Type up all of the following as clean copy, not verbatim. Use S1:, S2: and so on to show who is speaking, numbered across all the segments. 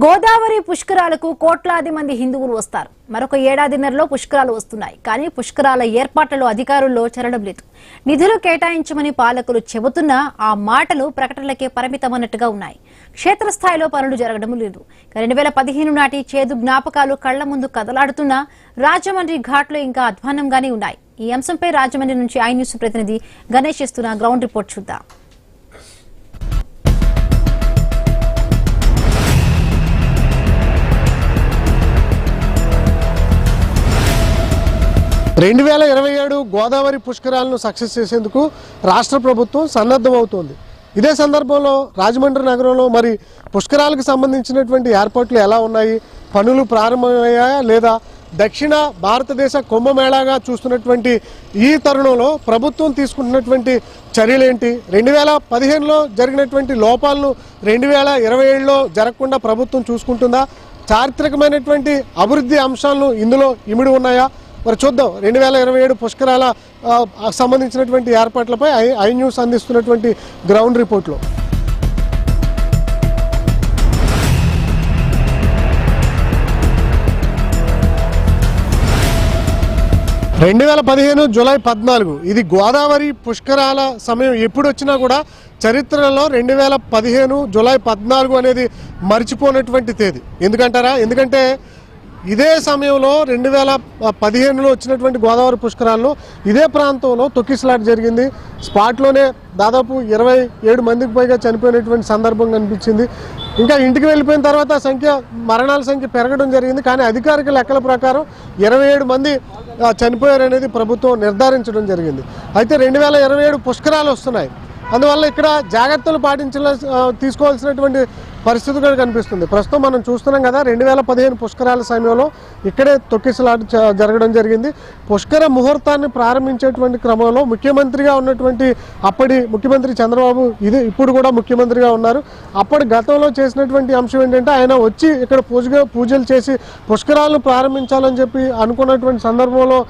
S1: గోదావరి పుష్కరాలకు కోట్లాది మంది హిందువులు వస్తారు. మరొక ఏడాదిన్నరలో పుష్కరాలు వస్తున్నాయి. కానీ పుష్కరాల ఏర్పాట్లలో అధికారుల్లో చలనం లేదు. నిధులు కేటాయించమని పాలకులు చెబుతున్నా ఆ మాటలు ప్రకటనలకే పరిమితమన్నట్టుగా ఉన్నాయి. క్షేత్రస్థాయిలో పనులు జరగడం లేదు. 2015 నాటి చేదు జ్ఞాపకాలు కళ్ల ముందు కదలాడుతున్నా రాజమండ్రి ఘాట్లు ఇంకా అధ్వాన్నంగానే ఉన్నాయి. ఈ అంశంపై రాజమండ్రి నుంచి ఐ న్యూస్ ప్రతినిధి గణేష్ ఇస్తున్న గ్రౌండ్ రిపోర్ట్ చూద్దాం.
S2: 2027 గోదావరి పుష్కరాలను సక్సెస్ చేసేందుకు రాష్ట్ర ప్రభుత్వం సన్నద్ధమవుతోంది. ఇదే సందర్భంలో రాజమండ్రి నగరంలో మరి పుష్కరాలకు సంబంధించినటువంటి ఏర్పాట్లు ఎలా ఉన్నాయి, పనులు ప్రారంభమయ్యాయా లేదా, దక్షిణ భారతదేశ కుంభమేళాగా చూస్తున్నటువంటి ఈ తరుణంలో ప్రభుత్వం తీసుకుంటున్నటువంటి చర్యలేంటి, 2015లో జరిగినటువంటి లోపాలను 2027లో జరగకుండా ప్రభుత్వం చూసుకుంటుందా, చారిత్రకమైనటువంటి అభివృద్ధి అంశాలను ఇందులో ఇమిడి ఉన్నాయా, మరి చూద్దాం. 2027 పుష్కరాల సంబంధించినటువంటి ఏర్పాట్లపై ఐ న్యూస్ అందిస్తున్నటువంటి గ్రౌండ్ రిపోర్ట్లో 2015 జూలై 14 ఇది గోదావరి పుష్కరాల సమయం. ఎప్పుడు వచ్చినా కూడా చరిత్రలో 2015 జూలై 14 అనేది మర్చిపోయినటువంటి తేదీ. ఎందుకంటారా? ఎందుకంటే ఇదే సమయంలో 2015లో వచ్చినటువంటి గోదావరి పుష్కరాల్లో ఇదే ప్రాంతంలో తొక్కిసలాట జరిగింది. స్పాట్లోనే దాదాపు 27 మందికి పైగా చనిపోయినటువంటి సందర్భం కనిపించింది. ఇంకా ఇంటికి వెళ్ళిపోయిన తర్వాత మరణాల సంఖ్య పెరగడం జరిగింది. కానీ అధికారిక లెక్కల ప్రకారం 27 మంది చనిపోయారనేది ప్రభుత్వం నిర్ధారించడం జరిగింది. అయితే 2027 పుష్కరాలు వస్తున్నాయి. అందువల్ల ఇక్కడ జాగ్రత్తలు తీసుకోవాల్సినటువంటి పరిస్థితి కూడా కనిపిస్తుంది. ప్రస్తుతం మనం చూస్తున్నాం కదా, 2015 పుష్కరాల సమయంలో ఇక్కడే తొక్కిసలాట జరగడం జరిగింది. పుష్కర ముహూర్తాన్ని ప్రారంభించేటువంటి క్రమంలో ముఖ్యమంత్రిగా ఉన్నటువంటి అప్పటి ముఖ్యమంత్రి చంద్రబాబు ఇప్పుడు కూడా ముఖ్యమంత్రిగా ఉన్నారు. అప్పటి గతంలో చేసినటువంటి అంశం ఏంటంటే ఆయన వచ్చి ఇక్కడ పూజలు చేసి పుష్కరాలను ప్రారంభించాలని చెప్పి అనుకున్నటువంటి సందర్భంలో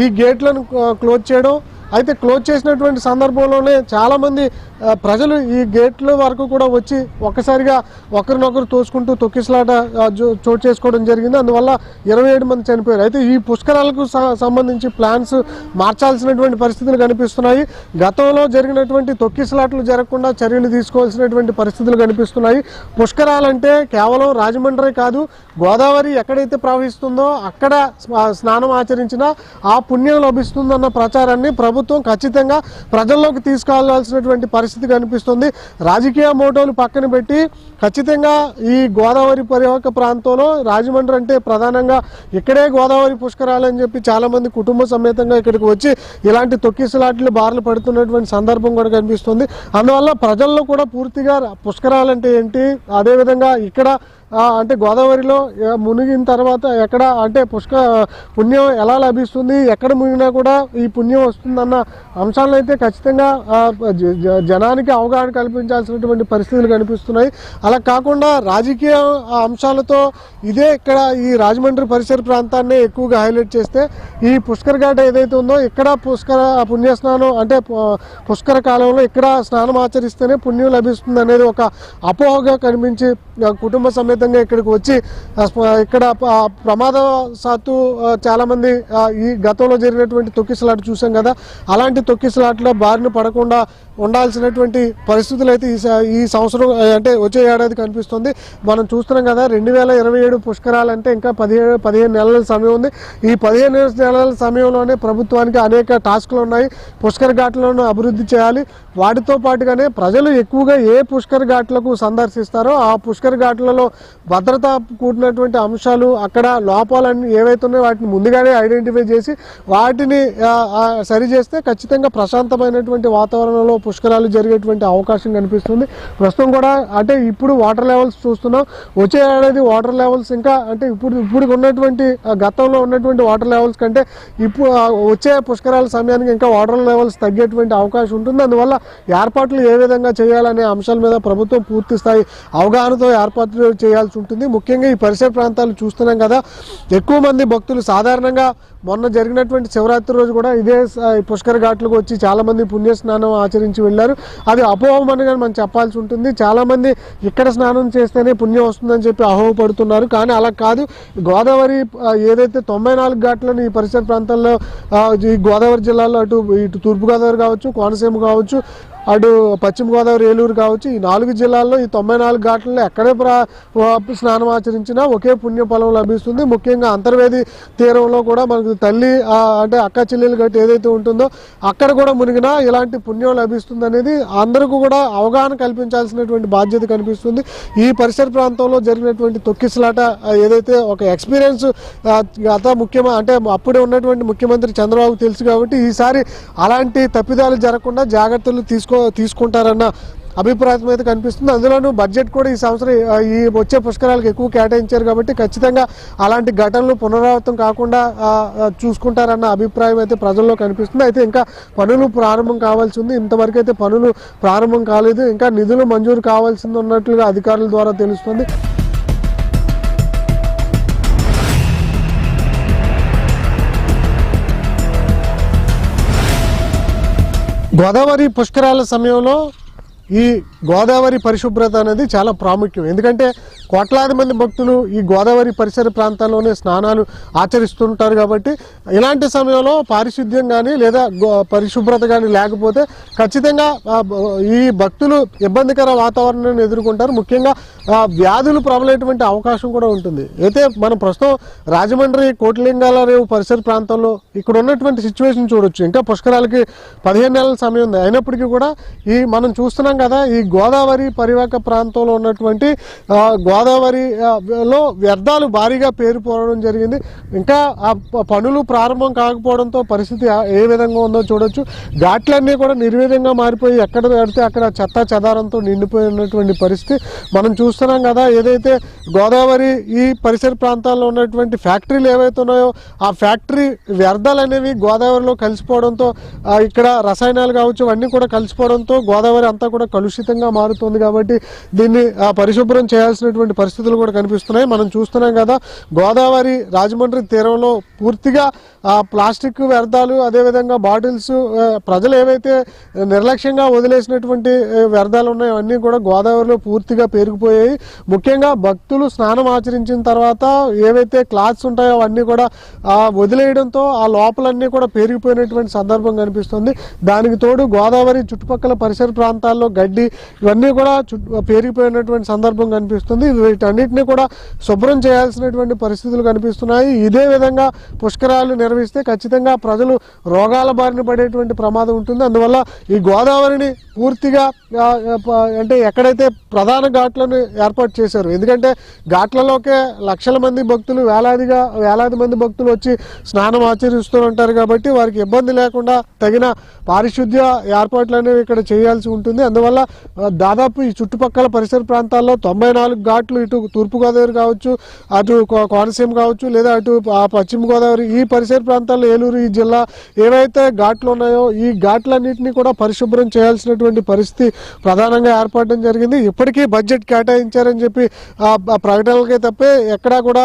S2: ఈ గేట్లను క్లోజ్ చేయడం. అయితే క్లోజ్ చేసినటువంటి సందర్భంలోనే చాలామంది ప్రజలు ఈ గేట్ల వరకు కూడా వచ్చి ఒక్కసారిగా ఒకరినొకరు తోసుకుంటూ తొక్కిసలాట చోటు చేసుకోవడం జరిగింది. అందువల్ల 27 మంది చనిపోయారు. అయితే ఈ పుష్కరాలకు సంబంధించి ప్లాన్స్ మార్చాల్సినటువంటి పరిస్థితులు కనిపిస్తున్నాయి. గతంలో జరిగినటువంటి తొక్కిసలాటలు జరగకుండా చర్యలు తీసుకోవాల్సినటువంటి పరిస్థితులు కనిపిస్తున్నాయి. పుష్కరాలంటే కేవలం రాజమండ్రి కాదు, గోదావరి ఎక్కడైతే ప్రవహిస్తుందో అక్కడ స్నానం ఆచరించినా ఆ పుణ్యం లభిస్తుందన్న ప్రచారాన్ని ప్రభుత్వం ఖచ్చితంగా ప్రజల్లోకి తీసుకెళ్లాల్సినటువంటి పరిస్థితి కనిపిస్తుంది. రాజకీయ మోటోలు పక్కన పెట్టి ఖచ్చితంగా ఈ గోదావరి పరివాహక ప్రాంతంలో రాజమండ్రి అంటే ప్రధానంగా ఇక్కడే గోదావరి పుష్కరాలు అని చెప్పి చాలా మంది కుటుంబ సమేతంగా ఇక్కడికి వచ్చి ఇలాంటి తొక్కిసలాట్లు బారిన పడుతున్నటువంటి సందర్భం కూడా కనిపిస్తుంది. అందువల్ల ప్రజల్లో కూడా పూర్తిగా పుష్కరాలంటే ఏంటి, అదేవిధంగా ఇక్కడ అంటే గోదావరిలో మునిగిన తర్వాత ఎక్కడ అంటే పుణ్యం ఎలా లభిస్తుంది, ఎక్కడ మునిగినా కూడా ఈ పుణ్యం వస్తుందన్న అంశాలను అయితే ఖచ్చితంగా జనానికి అవగాహన కల్పించాల్సినటువంటి పరిస్థితులు కనిపిస్తున్నాయి. అలా కాకుండా రాజకీయ అంశాలతో ఇక్కడ ఈ రాజమండ్రి పరిసర ప్రాంతాన్ని ఎక్కువగా హైలైట్ చేస్తే ఈ పుష్కర్ ఘాట్ ఏదైతే ఉందో ఇక్కడ పుణ్యస్నానం అంటే పుష్కర కాలంలో ఇక్కడ స్నానం ఆచరిస్తేనే పుణ్యం లభిస్తుంది అనేది ఒక అపోహగా కనిపించి కుటుంబ సమేతంగా ఇక్కడికి వచ్చి ఇక్కడ ప్రమాదవశాత్తు చాలా మంది ఈ గతంలో జరిగినటువంటి తొక్కిసలాట చూసాం కదా, అలాంటి తొక్కిసలాట్లో బారిన పడకుండా ఉండాల్సినటువంటి పరిస్థితులు అయితే ఈ సంవత్సరం అంటే వచ్చే ఏడాది కనిపిస్తుంది. మనం చూస్తున్నాం కదా, 2027 పుష్కరాలు అంటే ఇంకా 15 నెలల సమయం ఉంది. ఈ 15 నెలల సమయంలోనే ప్రభుత్వానికి అనేక టాస్క్లు ఉన్నాయి. పుష్కర్ ఘాట్లను అభివృద్ధి చేయాలి. వాటితో పాటుగానే ప్రజలు ఎక్కువగా ఏ పుష్కర్ ఘాట్లకు సందర్శిస్తారో ఆ పుష్కర్ ఘాట్లలో భద్రత కూడినటువంటి అంశాలు, అక్కడ లోపాలన్నీ ఏవైతే ఉన్నాయో వాటిని ముందుగానే ఐడెంటిఫై చేసి వాటిని సరిచేస్తే ఖచ్చితంగా ప్రశాంతమైనటువంటి వాతావరణంలో పుష్కరాలు జరిగేటువంటి అవకాశం కనిపిస్తుంది. ప్రస్తుతం కూడా అంటే ఇప్పుడు వాటర్ లెవెల్స్ చూస్తున్నాం. వచ్చే ఏడాది వాటర్ లెవెల్స్ ఇంకా అంటే ఇప్పుడు ఉన్నటువంటి గతంలో ఉన్నటువంటి వాటర్ లెవెల్స్ కంటే ఇప్పుడు వచ్చే పుష్కరాల సమయానికి ఇంకా వాటర్ లెవెల్స్ తగ్గేటువంటి అవకాశం ఉంటుంది. అందువల్ల ఏర్పాట్లు ఏ విధంగా చేయాలనే అంశాల మీద ప్రభుత్వం పూర్తి స్థాయి అవగాహనతో ఏర్పాట్లు చేయాల్సి ఉంటుంది. ముఖ్యంగా ఈ పరిసర ప్రాంతాలు చూస్తున్నాం కదా, ఎక్కువ మంది భక్తులు సాధారణంగా మొన్న జరిగినటువంటి శివరాత్రి రోజు కూడా ఇదే పుష్కర ఘాట్లకు వచ్చి చాలామంది పుణ్య స్నానం ఆచరించి వెళ్ళారు. అది అపోహం అని మనం చెప్పాల్సి ఉంటుంది. చాలామంది ఇక్కడ స్నానం చేస్తేనే పుణ్యం వస్తుందని చెప్పి అపోహపడుతున్నారు. కానీ అలా కాదు. గోదావరి ఏదైతే 94 ఘాట్లను ఈ పరిసర ప్రాంతాల్లో ఈ గోదావరి జిల్లాలో ఇటు తూర్పుగోదావరి కావచ్చు, కోనసీమ కావచ్చు, అటు పశ్చిమ గోదావరి, ఏలూరు కావచ్చు, ఈ 4 జిల్లాల్లో ఈ 94 ఘాట్లలో ఎక్కడే స్నానం ఆచరించినా ఒకే పుణ్య ఫలం లభిస్తుంది. ముఖ్యంగా అంతర్వేది తీరంలో కూడా మనకు తల్లి అంటే అక్క చెల్లెలు గట్టి ఏదైతే ఉంటుందో అక్కడ కూడా మునిగినా ఇలాంటి పుణ్యం లభిస్తుంది అనేది అందరికీ కూడా అవగాహన కల్పించాల్సినటువంటి బాధ్యత కనిపిస్తుంది. ఈ పరిసర ప్రాంతంలో జరిగినటువంటి తొక్కిసలాట ఏదైతే ఒక ఎక్స్పీరియన్స్ అంటే అప్పుడే ఉన్నటువంటి ముఖ్యమంత్రి చంద్రబాబు తెలుసు కాబట్టి ఈసారి అలాంటి తప్పిదాలు జరగకుండా జాగ్రత్తలు తీసుకుంటారన్న అభిప్రాయం అయితే కనిపిస్తుంది. అందులోనూ బడ్జెట్ కూడా ఈ సంవత్సరం ఈ వచ్చే పుష్కరాలకు ఎక్కువ కేటాయించారు కాబట్టి ఖచ్చితంగా అలాంటి ఘటనలు పునరావృతం కాకుండా చూసుకుంటారన్న అభిప్రాయం అయితే ప్రజల్లో కనిపిస్తుంది. అయితే ఇంకా పనులు ప్రారంభం కావాల్సి ఉంది. ఇంతవరకు అయితే పనులు ప్రారంభం కాలేదు. ఇంకా నిధులు మంజూరు కావాల్సింది ఉన్నట్లుగా అధికారుల ద్వారా తెలుస్తుంది. గోదావరి పుష్కరాల సమయంలో ఈ గోదావరి పరిశుభ్రత అనేది చాలా ప్రాముఖ్యం. ఎందుకంటే కోట్లాది మంది భక్తులు ఈ గోదావరి పరిసర ప్రాంతాల్లోనే స్నానాలు ఆచరిస్తుంటారు కాబట్టి ఇలాంటి సమయంలో పారిశుద్ధ్యం కానీ లేదా పరిశుభ్రత కానీ లేకపోతే ఖచ్చితంగా ఈ భక్తులు ఇబ్బందికర వాతావరణాన్ని ఎదుర్కొంటారు. ముఖ్యంగా వ్యాధులు ప్రబలేటువంటి అవకాశం కూడా ఉంటుంది. అయితే మనం ప్రస్తుతం రాజమండ్రి కోటిలింగాల రేవు పరిసర ప్రాంతాల్లో ఇక్కడ ఉన్నటువంటి సిచ్యువేషన్ చూడొచ్చు. ఇంకా పుష్కరాలకి 15 నెలల సమయం ఉంది. అయినప్పటికీ కూడా మనం చూస్తున్నాం కదా, ఈ గోదావరి పరివాహక ప్రాంతంలో ఉన్నటువంటి గోదావరిలో వ్యర్థాలు భారీగా పేరుపోవడం జరిగింది. ఇంకా ఆ పనులు ప్రారంభం కాకపోవడంతో పరిస్థితి ఏ విధంగా ఉందో చూడొచ్చు. ఘాట్లన్నీ కూడా నిర్వీర్యంగా మారిపోయి ఎక్కడ పెడితే అక్కడ చెత్త చెదారంతో నిండిపోయినటువంటి పరిస్థితి మనం చూస్తున్నాం కదా. ఏదైతే గోదావరి ఈ పరిసర ప్రాంతాల్లో ఉన్నటువంటి ఫ్యాక్టరీలు ఏవైతే ఉన్నాయో ఆ ఫ్యాక్టరీ వ్యర్థాలు అనేవి గోదావరిలో కలిసిపోవడంతో ఇక్కడ రసాయనాలు కావచ్చు అన్నీ కూడా కలిసిపోవడంతో గోదావరి అంతా కూడా కలుషితంగా మారుతుంది. కాబట్టి దీన్ని పరిశుభ్రం చేయాల్సినటువంటి పరిస్థితులు కూడా కనిపిస్తున్నాయి. మనం చూస్తున్నాం కదా, గోదావరి రాజమండ్రి తీరంలో పూర్తిగా ప్లాస్టిక్ వ్యర్థాలు, అదేవిధంగా బాటిల్స్, ప్రజలు ఏవైతే నిర్లక్ష్యంగా వదిలేసినటువంటి వ్యర్థాలు ఉన్నాయో అన్నీ కూడా గోదావరిలో పూర్తిగా పేరుకుపోయాయి. ముఖ్యంగా భక్తులు స్నానం ఆచరించిన తర్వాత ఏవైతే క్లాత్స్ ఉంటాయో అవన్నీ కూడా వదిలేయడంతో ఆ లోపలన్నీ కూడా పేరుకుపోయినటువంటి సందర్భం కనిపిస్తుంది. దానికి తోడు గోదావరి చుట్టుపక్కల పరిసర ప్రాంతాల్లో గడ్డి ఇవన్నీ కూడా పేరుకుపోయినటువంటి సందర్భం కనిపిస్తుంది. వీటన్నిటిని కూడా శుభ్రం చేయాల్సినటువంటి పరిస్థితులు కనిపిస్తున్నాయి. ఇదే విధంగా పుష్కరాలు నిర్వహిస్తే ఖచ్చితంగా ప్రజలు రోగాల బారిన పడేటువంటి ప్రమాదం ఉంటుంది. అందువల్ల ఈ గోదావరిని పూర్తిగా అంటే ఎక్కడైతే ప్రధాన ఘాట్లను ఏర్పాటు చేశారు, ఎందుకంటే ఘాట్లలోకే లక్షల మంది భక్తులు వేలాది మంది భక్తులు వచ్చి స్నానం ఆచరిస్తూ ఉంటారు కాబట్టి వారికి ఇబ్బంది లేకుండా తగిన పారిశుద్ధ్య ఏర్పాట్లు అనేవి ఇక్కడ చేయాల్సి ఉంటుంది. అందువల్ల దాదాపు ఈ చుట్టుపక్కల పరిసర ప్రాంతాల్లో 94 ఘాట్లు, ఇటు తూర్పుగోదావరి కావచ్చు, అటు కోనసీమ కావచ్చు, లేదా అటు పశ్చిమ గోదావరి ఈ పరిసర ప్రాంతాల్లో ఏలూరు ఈ జిల్లా ఏవైతే ఘాట్లు ఉన్నాయో ఈ ఘాట్లన్నింటినీ కూడా పరిశుభ్రం చేయాల్సినటువంటి పరిస్థితి ప్రధానంగా ఏర్పడడం జరిగింది. ఇప్పటికీ బడ్జెట్ కేటాయించారని చెప్పి ప్రకటనలకే తప్పే ఎక్కడా కూడా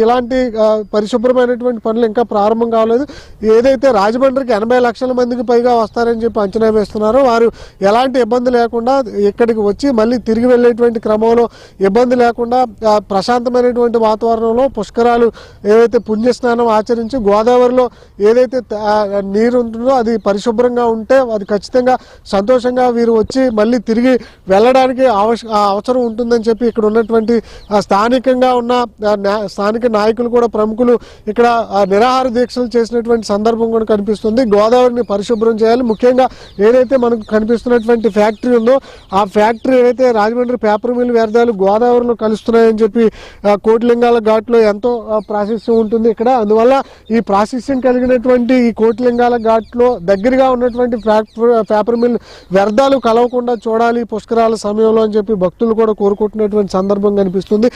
S2: ఇలాంటి పరిశుభ్రమైనటువంటి పనులు ఇంకా ప్రారంభం కాలేదు. ఏదైతే రాజమండ్రికి 80 లక్షల మందికి పైగా వస్తారని చెప్పి అంచనా వేస్తున్నారో వారు ఎలాంటి ఇబ్బంది లేకుండా ఇక్కడికి వచ్చి మళ్ళీ తిరిగి వెళ్ళేటువంటి క్రమంలో ఇబ్బంది లేకుండా ప్రశాంతమైనటువంటి వాతావరణంలో పుష్కరాలు ఏవైతే పుణ్యస్నానం ఆచరించి గోదావరిలో ఏదైతే నీరు ఉంటుందో అది పరిశుభ్రంగా ఉంటే అది ఖచ్చితంగా సంతోషంగా వీరు వచ్చి మళ్ళీ తిరిగి వెళ్ళడానికి అవసరం ఉంటుందని చెప్పి ఇక్కడ ఉన్నటువంటి స్థానికంగా ఉన్న స్థానిక నాయకులు కూడా ప్రముఖులు ఇక్కడ నిరాహార దీక్షలు చేసినటువంటి సందర్భం కూడా కనిపిస్తుంది. గోదావరిని పరిశుభ్రం చేయాలి. ముఖ్యంగా ఏదైతే మనకు కనిపిస్తున్నటువంటి ఫ్యాక్టరీ ఉందో ఆ ఫ్యాక్టరీ ఏదైతే రాజమండ్రి పేపర్ మిల్ వ్యర్థాలు గోదావరిలో కలుస్తున్నాయని చెప్పి కోటిలింగాల ఘాట్లో ఎంతో ప్రాశస్యం ఉంటుంది ఇక్కడ. అందువల్ల ఈ ప్రాశస్యం కలిగినటువంటి ఈ కోటిలింగాల ఘాట్లో దగ్గరగా ఉన్నటువంటి పేపర్ మిల్ వ్యర్థాలు కలవకుండా చూడాలి పుష్కరాల సమయంలో అని చెప్పి భక్తులు కూడా కోరుకుంటున్నటువంటి సందర్భం కనిపిస్తుంది.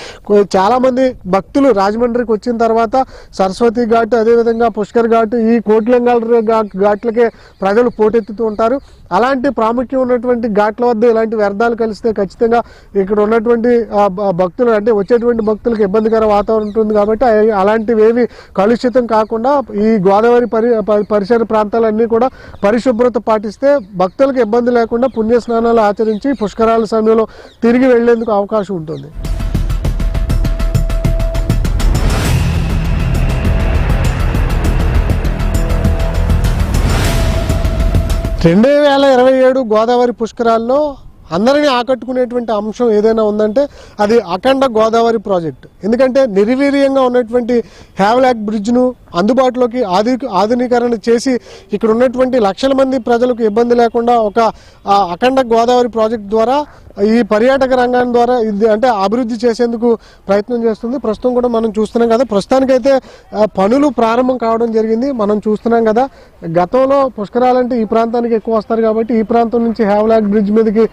S2: చాలా మంది భక్తులు రాజమండ్రికి వచ్చిన తర్వాత సరస్వతి ఘాట్, అదేవిధంగా పుష్కర్ ఘాట్, ఈ కోటిలింగాల ఘాట్లకే ప్రజలు పోటెత్తుతూ ఉంటారు. అలాంటి ప్రాముఖ్యం ఉన్నటువంటి ఘాట్లో వద్ద ఇలాంటి వ్యర్థాలు కలిస్తే ఖచ్చితంగా ఇక్కడ ఉన్నటువంటి భక్తులు అంటే వచ్చేటువంటి భక్తులకు ఇబ్బందికర వాతావరణం ఉంటుంది కాబట్టి అలాంటివి ఏవి కలుషితం కాకుండా ఈ గోదావరి పరిసర ప్రాంతాలన్నీ కూడా పరిశుభ్రత పాటిస్తే భక్తులకు ఇబ్బంది లేకుండా పుణ్య స్నానాలు ఆచరించి పుష్కరాల సమయంలో తిరిగి వెళ్లేందుకు అవకాశం ఉంటుంది. 2027 గోదావరి పుష్కరాల్లో అందరినీ ఆకట్టుకునేటువంటి అంశం ఏదైనా ఉందంటే అది అఖండ గోదావరి ప్రాజెక్ట్. ఎందుకంటే నిర్వీర్యంగా ఉన్నటువంటి హ్యావ్లాక్ బ్రిడ్జ్ను అందుబాటులోకి ఆధునీకరణ చేసి ఇక్కడ ఉన్నటువంటి లక్షల మంది ప్రజలకు ఇబ్బంది లేకుండా ఒక అఖండ గోదావరి ప్రాజెక్ట్ ద్వారా ఈ పర్యాటక రంగాన్ని ద్వారా ఇది అంటే అభివృద్ధి చేసేందుకు ప్రయత్నం చేస్తుంది. ప్రస్తుతం కూడా మనం చూస్తున్నాం కదా, ప్రస్తుతానికైతే పనులు ప్రారంభం కావడం జరిగింది. మనం చూస్తున్నాం కదా, గతంలో పుష్కరాలంటే ఈ ప్రాంతానికి ఎక్కువ వస్తారు కాబట్టి ఈ ప్రాంతం నుంచి హ్యావ్లాక్ బ్రిడ్జ్ మీదకి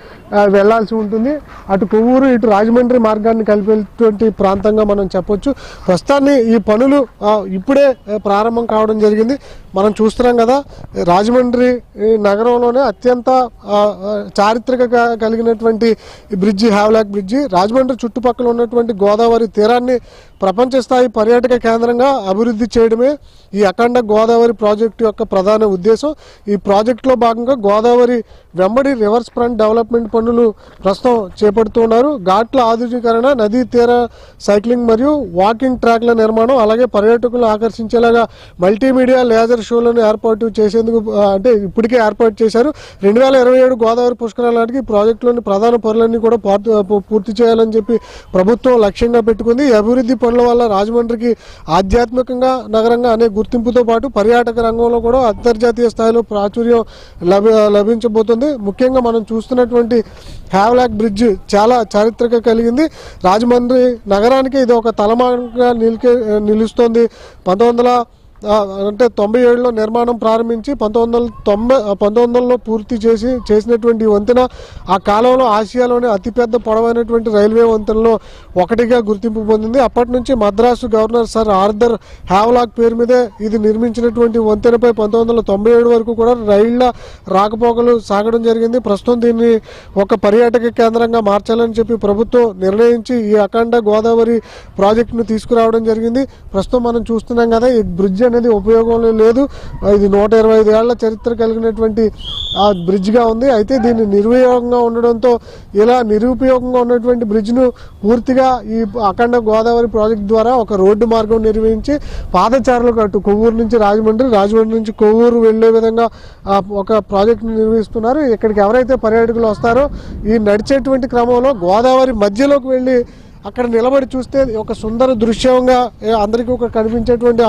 S2: వెళ్లాల్సి ఉంటుంది. అటు కొవ్వూరు ఇటు రాజమండ్రి మార్గాన్ని కలిపేటువంటి ప్రాంతంగా మనం చెప్పొచ్చు. ప్రస్తుతాన్ని ఈ పనులు ఇప్పుడే ప్రారంభం కావడం జరిగింది. మనం చూస్తున్నాం కదా, రాజమండ్రి నగరంలోనే అత్యంత చారిత్రక కలిగినటువంటి బ్రిడ్జి హ్యావ్లాక్ బ్రిడ్జి రాజమండ్రి చుట్టుపక్కల ఉన్నటువంటి గోదావరి తీరాన్ని ప్రపంచ స్థాయి పర్యాటక కేంద్రంగా అభివృద్ధి చేయడమే ఈ అఖండ గోదావరి ప్రాజెక్టు యొక్క ప్రధాన ఉద్దేశం. ఈ ప్రాజెక్టులో భాగంగా గోదావరి వెంబడి రివర్స్ ఫ్రంట్ డెవలప్మెంట్ పనులు ప్రస్తుతం చేపడుతున్నారు. ఘాట్ల ఆధునీకరణ, నదీ తీర సైక్లింగ్ మరియు వాకింగ్ ట్రాక్ల నిర్మాణం, అలాగే పర్యాటకులను ఆకర్షించేలాగా మల్టీమీడియా లేజర్ షోలను ఏర్పాటు చేసేందుకు అంటే ఇప్పటికే ఏర్పాటు చేశారు. 2027 గోదావరి పుష్కరాల నాటికి ఈ ప్రాజెక్టులోని ప్రధాన పనులన్నీ కూడా పూర్తి చేయాలని చెప్పి ప్రభుత్వం లక్ష్యంగా పెట్టుకుంది. ఈ అభివృద్ధి పనుల వల్ల రాజమండ్రికి ఆధ్యాత్మికంగా నగరంగా అనే గుర్తింపుతో పాటు పర్యాటక రంగంలో కూడా అంతర్జాతీయ స్థాయిలో ప్రాచుర్యం లభించబోతుంది. ముఖ్యంగా మనం చూస్తున్నటువంటి హ్యావ్లాక్ బ్రిడ్జ్ చాలా చారిత్రక కలిగింది. రాజమండ్రి నగరానికి ఇది ఒక తలమానంగా నిలుస్తోంది. 1997లో నిర్మాణం ప్రారంభించి 1900లో పూర్తి చేసినటువంటి వంతెన ఆ కాలంలో ఆసియాలోనే అతిపెద్ద పొడవైనటువంటి రైల్వే వంతెనలో ఒకటిగా గుర్తింపు పొందింది. అప్పటి నుంచి Madras governor sir Arthur Havelock పేరు మీదే ఇది నిర్మించినటువంటి వంతెనపై 1997 వరకు కూడా రైళ్ల రాకపోకలు సాగడం జరిగింది. ప్రస్తుతం దీన్ని ఒక పర్యాటక కేంద్రంగా మార్చాలని చెప్పి ప్రభుత్వం నిర్ణయించి ఈ అఖండ గోదావరి ప్రాజెక్టును తీసుకురావడం జరిగింది. ప్రస్తుతం మనం చూస్తున్నాం కదా, ఈ బ్రిడ్జ్ అనేది ఉపయోగంలో లేదు. ఇది 125 ఏళ్ల చరిత్ర కలిగినటువంటి బ్రిడ్జ్గా ఉంది. అయితే దీన్ని నిర్వియోగంగా ఉండడంతో ఇలా నిరుపయోగంగా ఉన్నటువంటి బ్రిడ్జ్ను పూర్తిగా ఈ అఖండ గోదావరి ప్రాజెక్ట్ ద్వారా ఒక రోడ్డు మార్గం నిర్వహించి పాదచారులకు అటు కొవ్వూరు నుంచి రాజమండ్రి నుంచి కొవ్వూరు వెళ్లే విధంగా ఒక ప్రాజెక్టును నిర్వహిస్తున్నారు. ఇక్కడికి ఎవరైతే పర్యాటకులు వస్తారో ఈ నడిచేటువంటి క్రమంలో గోదావరి మధ్యలోకి వెళ్ళి అక్కడ నిలబడి చూస్తే ఒక సుందర దృశ్యంగా అందరికీ ఒక కనిపించేటువంటి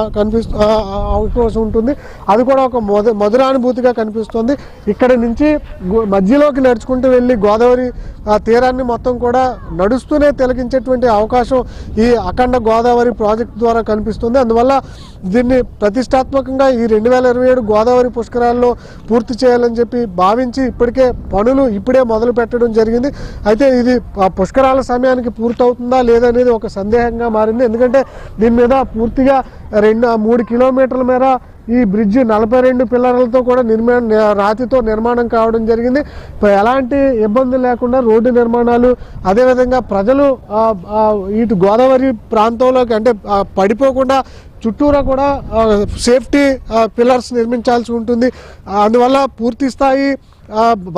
S2: అవకాశం ఉంటుంది. అది కూడా ఒక మధురానుభూతిగా కనిపిస్తుంది. ఇక్కడ నుంచి మధ్యలోకి నడుచుకుంటూ వెళ్ళి గోదావరి తీరాన్ని మొత్తం కూడా నడుస్తూనే తిలకించేటువంటి అవకాశం ఈ అఖండ గోదావరి ప్రాజెక్టు ద్వారా కనిపిస్తుంది. అందువల్ల దీన్ని ప్రతిష్టాత్మకంగా ఈ 2027 గోదావరి పుష్కరాల్లో పూర్తి చేయాలని చెప్పి భావించి ఇప్పటికే పనులు ఇప్పుడే మొదలు పెట్టడం జరిగింది. అయితే ఇది పుష్కరాల సమయానికి పూర్తవుతుందా లేదనేది ఒక సందేహంగా మారింది. ఎందుకంటే దీని మీద పూర్తిగా 3 కిలోమీటర్ల మేర ఈ బ్రిడ్జి 42 పిల్లర్లతో కూడా రాతితో నిర్మాణం కావడం జరిగింది. ఎలాంటి ఇబ్బంది లేకుండా రోడ్డు నిర్మాణాలు, అదేవిధంగా ప్రజలు ఇటు గోదావరి ప్రాంతంలోకి అంటే పడిపోకుండా చుట్టూరా కూడా సేఫ్టీ పిల్లర్స్ నిర్మించాల్సి ఉంటుంది. అందువల్ల పూర్తి స్థాయి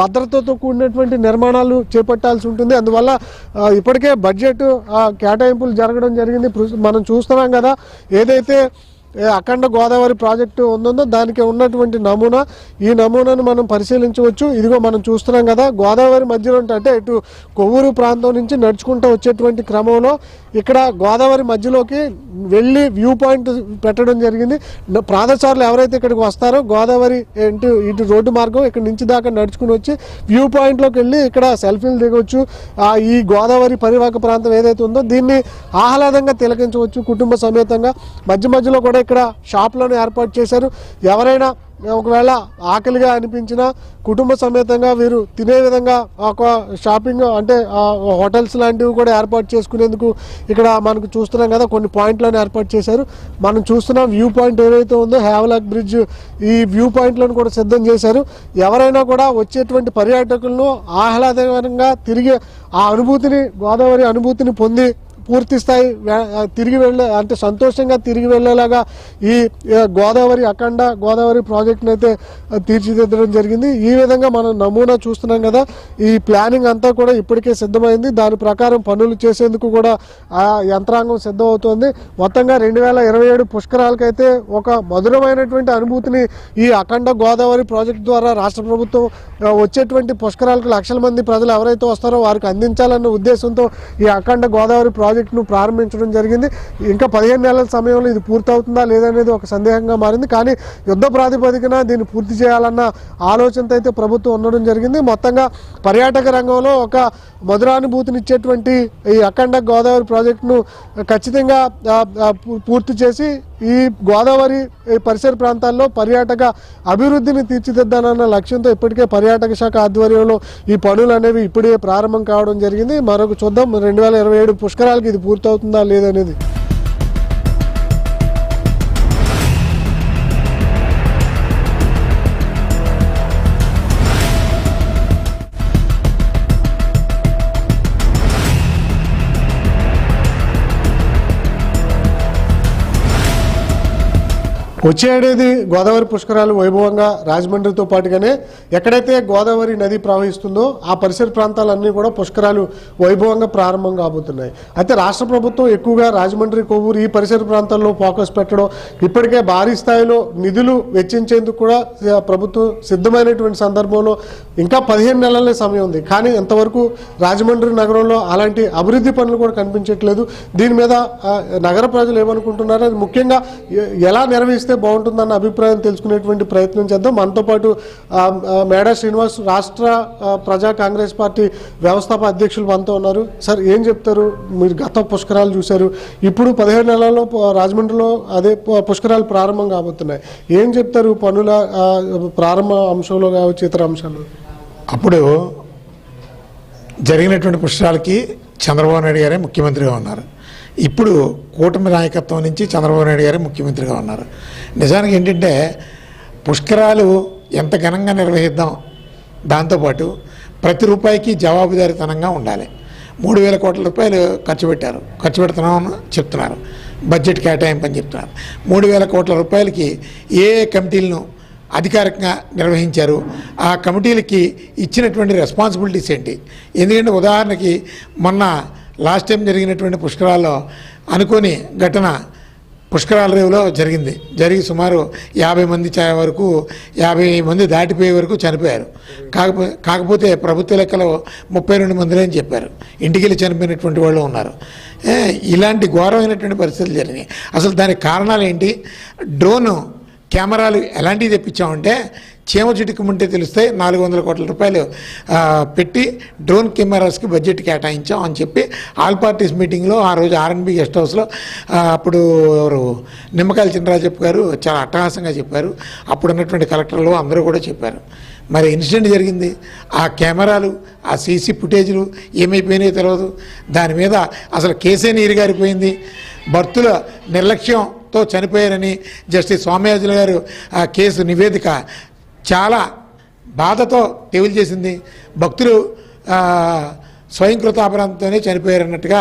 S2: భద్రతతో కూడినటువంటి నిర్మాణాలు చేపట్టాల్సి ఉంటుంది. అందువల్ల ఇప్పటికే బడ్జెట్ కేటాయింపులు జరగడం జరిగింది. మనం చూస్తున్నాం కదా, ఏదైతే అఖండ గోదావరి ప్రాజెక్టు ఉందో దానికి ఉన్నటువంటి నమూనా, ఈ నమూనాను మనం పరిశీలించవచ్చు. ఇదిగో మనం చూస్తున్నాం కదా, గోదావరి మధ్యలో అంటే ఇటు కొవ్వూరు ప్రాంతం నుంచి నడుచుకుంటూ వచ్చేటువంటి క్రమంలో ఇక్కడ గోదావరి మధ్యలోకి వెళ్ళి వ్యూ పాయింట్ పెట్టడం జరిగింది. పాదచారులు ఎవరైతే ఇక్కడికి వస్తారో గోదావరి ఇటు రోడ్డు మార్గం ఇక్కడ నుంచి దాకా నడుచుకుని వచ్చి వ్యూ పాయింట్లోకి వెళ్ళి ఇక్కడ సెల్ఫీలు దిగవచ్చు. ఈ గోదావరి పరివాహక ప్రాంతం ఏదైతే ఉందో దీన్ని ఆహ్లాదంగా తిలకించవచ్చు కుటుంబ సమేతంగా. మధ్య మధ్యలో కూడా ఇక్కడ షాపులను ఏర్పాటు చేశారు. ఎవరైనా ఒకవేళ ఆకలిగా అనిపించినా కుటుంబ సమేతంగా వీరు తినే విధంగా ఒక షాపింగ్ అంటే హోటల్స్ లాంటివి కూడా ఏర్పాటు చేసుకునేందుకు ఇక్కడ మనకు చూస్తున్నాం కదా, కొన్ని పాయింట్లను ఏర్పాటు చేశారు. మనం చూస్తున్నాం వ్యూ పాయింట్ ఏదైతే ఉందో హ్యావలాక్ బ్రిడ్జ్, ఈ వ్యూ పాయింట్లను కూడా సిద్ధం చేశారు. ఎవరైనా కూడా వచ్చేటువంటి పర్యాటకులను ఆహ్లాదకరంగా తిరిగి ఆ అనుభూతిని, గోదావరి అనుభూతిని పొంది పూర్తి స్థాయి తిరిగి వెళ్ళే అంటే సంతోషంగా తిరిగి వెళ్ళేలాగా ఈ గోదావరి అఖండ గోదావరి ప్రాజెక్ట్ని అయితే తీర్చిదిద్దడం జరిగింది. ఈ విధంగా మనం నమూనా చూస్తున్నాం కదా, ఈ ప్లానింగ్ అంతా కూడా ఇప్పటికే సిద్ధమైంది. దాని ప్రకారం పనులు చేసేందుకు కూడా ఆ యంత్రాంగం సిద్ధమవుతోంది. మొత్తంగా 2027 పుష్కరాలకైతే ఒక మధురమైనటువంటి అనుభూతిని ఈ అఖండ గోదావరి ప్రాజెక్టు ద్వారా రాష్ట్ర ప్రభుత్వం వచ్చేటువంటి పుష్కరాలకు లక్షల మంది ప్రజలు ఎవరైతే వస్తారో వారికి అందించాలన్న ఉద్దేశంతో ఈ అఖండ గోదావరి ప్రాజెక్టును ప్రారంభించడం జరిగింది. ఇంకా 15 నెలల సమయంలో ఇది పూర్తవుతుందా లేదనేది ఒక సందేహంగా మారింది. కానీ యుద్ధ ప్రాతిపదికన దీన్ని పూర్తి చేయాలన్న ఆలోచనతో అయితే ప్రభుత్వం ఉండడం జరిగింది. మొత్తంగా పర్యాటక రంగంలో ఒక మధురానుభూతినిచ్చేటువంటి ఈ అఖండ గోదావరి ప్రాజెక్టును ఖచ్చితంగా పూర్తి చేసి ఈ గోదావరి పరిసర ప్రాంతాల్లో పర్యాటక అభివృద్ధిని తీర్చిదిద్దాలన్న లక్ష్యంతో ఇప్పటికే పర్యాటక శాఖ ఆధ్వర్యంలో ఈ పనులు అనేవి ఇప్పుడే ప్రారంభం కావడం జరిగింది. మరొక చూద్దాం 2027 పుష్కరాలకి ఇది పూర్తవుతుందా లేదనేది. వచ్చే ఏడాది గోదావరి పుష్కరాలు వైభవంగా రాజమండ్రితో పాటుగానే ఎక్కడైతే గోదావరి నది ప్రవహిస్తుందో ఆ పరిసర ప్రాంతాలన్నీ కూడా పుష్కరాలు వైభవంగా ప్రారంభం కాబోతున్నాయి. అయితే రాష్ట్ర ప్రభుత్వం ఎక్కువగా రాజమండ్రి, కొవ్వూరు ఈ పరిసర ప్రాంతాల్లో ఫోకస్ పెట్టడం, ఇప్పటికే భారీ స్థాయిలో నిధులు వెచ్చించేందుకు కూడా ప్రభుత్వం సిద్ధమైనటువంటి సందర్భంలో ఇంకా 15 నెలలే సమయం ఉంది. కానీ ఇంతవరకు రాజమండ్రి నగరంలో అలాంటి అభివృద్ధి పనులు కూడా కనిపించట్లేదు. దీని మీద నగర ప్రజలు ఏమనుకుంటున్నారో, అది ముఖ్యంగా ఎలా నిర్వహిస్తే బాగుంటుందన్న అభిప్రాయం తెలుసుకునేటువంటి ప్రయత్నం చేద్దాం. మనతో పాటు మేడా శ్రీనివాస్, రాష్ట్ర ప్రజా కాంగ్రెస్ పార్టీ వ్యవస్థాపక అధ్యక్షులు మనతో ఉన్నారు. సార్, ఏం చెప్తారు? మీరు గత పుష్కరాలు చూశారు, ఇప్పుడు 15 నెలల్లో రాజమండ్రిలో అదే పుష్కరాలు ప్రారంభం కాబోతున్నాయి. ఏం చెప్తారు పనుల ప్రారంభ అంశంలో కావచ్చు, ఇతర అంశాలు?
S3: అప్పుడు జరిగినటువంటి పుష్కరాలకి చంద్రబాబు నాయుడు గారే ముఖ్యమంత్రిగా ఉన్నారు. ఇప్పుడు కూటమి నాయకత్వం నుంచి చంద్రబాబు నాయుడు గారే ముఖ్యమంత్రిగా ఉన్నారు. నిజానికి ఏంటంటే పుష్కరాలు ఎంత ఘనంగా నిర్వహిద్దాం, దాంతోపాటు ప్రతి రూపాయికి జవాబుదారీతనంగా ఉండాలి. 3,000 కోట్ల రూపాయలు ఖర్చు పెడుతున్నామని చెప్తున్నారు, బడ్జెట్ కేటాయింపని చెప్తున్నారు. 3,000 కోట్ల రూపాయలకి ఏ కమిటీలను అధికారికంగా నిర్వహించారు, ఆ కమిటీలకి ఇచ్చినటువంటి రెస్పాన్సిబిలిటీస్ ఏంటి? ఎందుకంటే ఉదాహరణకి మొన్న లాస్ట్ టైం జరిగినటువంటి పుష్కరాల్లో అనుకోని ఘటన పుష్కరాల రేవులో జరిగి సుమారు 50 మంది వరకు 50 మంది దాటిపోయే వరకు చనిపోయారు. కాకపోతే ప్రభుత్వ లెక్కలో 32 మందిలే అని చెప్పారు. ఇంటికి వెళ్ళి చనిపోయినటువంటి వాళ్ళు ఉన్నారు. ఇలాంటి ఘోరమైనటువంటి పరిస్థితులు జరిగినాయి. అసలు దానికి కారణాలు ఏంటి? డ్రోన్ కెమెరాలు ఎలాంటివి తెప్పించామంటే చీమ చిటుకుమంటే తెలుస్తాయి, 400 కోట్ల రూపాయలు పెట్టి డ్రోన్ కెమెరాస్కి బడ్జెట్ కేటాయించాం అని చెప్పి ఆల్ పార్టీస్ మీటింగ్లో ఆ రోజు ఆర్ఎన్బి గెస్ట్ హౌస్లో అప్పుడు ఎవరు నిమ్మకాయల చినరాజప్ప గారు చాలా అట్టహాసంగా చెప్పారు. అప్పుడు ఉన్నటువంటి కలెక్టర్లు అందరూ కూడా చెప్పారు. మరి ఇన్సిడెంట్ జరిగింది, ఆ కెమెరాలు, ఆ సీసీ ఫుటేజ్లు ఏమైపోయినాయో తెలియదు. దాని మీద అసలు కేసే నీరు గారిపోయింది. భర్తుల నిర్లక్ష్యంతో చనిపోయారని జస్టిస్ స్వామియాజుల గారు ఆ కేసు నివేదిక చాలా బాధతో టేబుల్ చేసింది. భక్తులు స్వయంకృతాపరాధంతోనే చనిపోయారన్నట్టుగా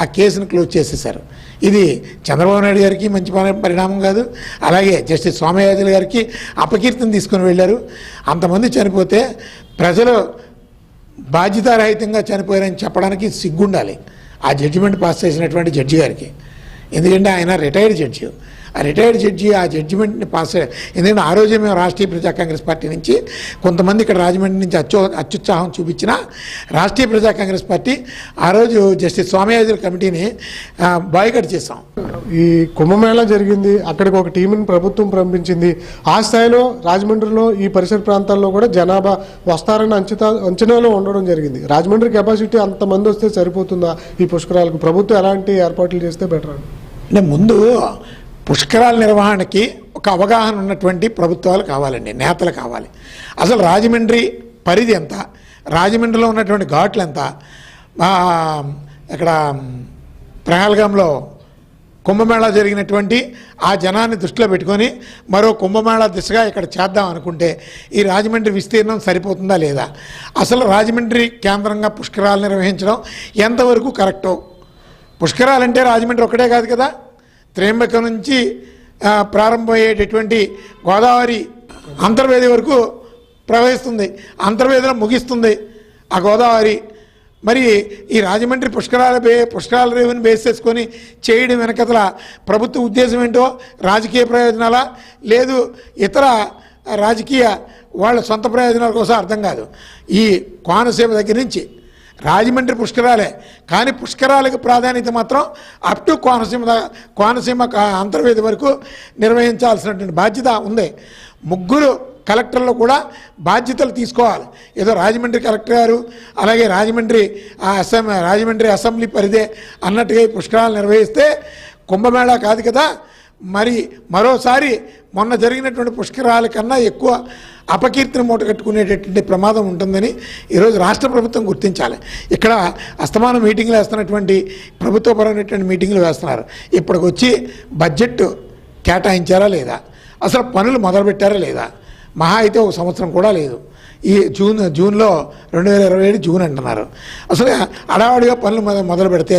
S3: ఆ కేసును క్లోజ్ చేసేశారు. ఇది చంద్రబాబు నాయుడు గారికి మంచి పరిణామం కాదు. అలాగే జస్టిస్ స్వామియాజుల గారికి అపకీర్తిని తీసుకుని వెళ్ళారు. అంతమంది చనిపోతే ప్రజలు బాధ్యతారహితంగా చనిపోయారని చెప్పడానికి సిగ్గుండాలి ఆ జడ్జిమెంట్ పాస్ చేసినటువంటి జడ్జి గారికి. ఎందుకంటే ఆయన రిటైర్డ్ జడ్జి. ఆ రిటైర్డ్ జడ్జి ఆ జడ్జిమెంట్ని పాస్ అయ్యారు. ఎందుకంటే ఆ రోజే మేము రాష్ట్రీయ ప్రజా కాంగ్రెస్ పార్టీ నుంచి కొంతమంది ఇక్కడ రాజమండ్రి నుంచి అత్యుత్సాహం చూపించిన రాష్ట్రీయ ప్రజా కాంగ్రెస్ పార్టీ ఆ రోజు జస్టిస్ స్వామియాజుల కమిటీని బాయ్కట్ చేశాం.
S2: ఈ కుంభమేళా జరిగింది, అక్కడికి ఒక టీంని ప్రభుత్వం పంపించింది. ఆ స్థాయిలో రాజమండ్రిలో ఈ పరిసర ప్రాంతాల్లో కూడా జనాభా వస్తారని అంచనాలో ఉండడం జరిగింది. రాజమండ్రి కెపాసిటీ అంతమంది వస్తే సరిపోతుందా ఈ పుష్కరాలకు? ప్రభుత్వం ఎలాంటి ఏర్పాట్లు చేస్తే బెటర్?
S3: అంటే ముందు పుష్కరాల నిర్వహణకి ఒక అవగాహన ఉన్నటువంటి ప్రభుత్వాలు కావాలండి, నేతలు కావాలి. అసలు రాజమండ్రి పరిధి ఎంత, రాజమండ్రిలో ఉన్నటువంటి ఘాట్లు ఎంత, ఇక్కడ ప్రహల్గాంలో కుంభమేళా జరిగినటువంటి ఆ జనాన్ని దృష్టిలో పెట్టుకొని మరో కుంభమేళా దిశగా ఇక్కడ చేద్దాం అనుకుంటే ఈ రాజమండ్రి విస్తీర్ణం సరిపోతుందా లేదా, అసలు రాజమండ్రి కేంద్రంగా పుష్కరాలు నిర్వహించడం ఎంతవరకు కరెక్టో. పుష్కరాలంటే రాజమండ్రి ఒకటే కాదు కదా, త్రయంబకం నుంచి ప్రారంభమయ్యేటటువంటి గోదావరి అంతర్వేది వరకు ప్రవహిస్తుంది, అంతర్వేదిలో ముగిస్తుంది ఆ గోదావరి. మరి ఈ రాజమండ్రి పుష్కరాల రేవుని బేస్ చేసుకొని చేయడం వెనకతల ప్రభుత్వ ఉద్దేశం ఏంటో, రాజకీయ ప్రయోజనాలా లేదు ఇతర రాజకీయ వాళ్ళ సొంత ప్రయోజనాల కోసం అర్థం కాదు. ఈ కోనసీమ దగ్గర నుంచి రాజమండ్రి పుష్కరాలే, కానీ పుష్కరాలకు ప్రాధాన్యత మాత్రం అప్ టు కోనసీమ అంతర్వేది వరకు నిర్వహించాల్సినటువంటి బాధ్యత ఉంది. ముగ్గురు కలెక్టర్లు కూడా బాధ్యతలు తీసుకోవాలి. ఏదో రాజమండ్రి కలెక్టర్ గారు అలాగే రాజమండ్రి అసెంబ్లీ పరిధే అన్నట్టుగా పుష్కరాలు నిర్వహిస్తే కుంభమేళా కాదు కదా. మరి మరోసారి మొన్న జరిగినటువంటి పుష్కరాల కన్నా ఎక్కువ అపకీర్తిని మూటగట్టుకునేటటువంటి ప్రమాదం ఉంటుందని ఈరోజు రాష్ట్ర ప్రభుత్వం గుర్తించాలి. ఇక్కడ అస్తమానం మీటింగ్లు వేస్తున్నటువంటి ప్రభుత్వపరమైనటువంటి మీటింగ్లు వేస్తున్నారు. ఇప్పటికి వచ్చి బడ్జెట్ కేటాయించారా లేదా, అసలు పనులు మొదలుపెట్టారా లేదా, మహా అయితే ఒక సంవత్సరం కూడా లేదు. ఈ జూన్లో 2027 జూన్ అంటున్నారు. అసలు అడావడిగా పనులు మొదలు పెడితే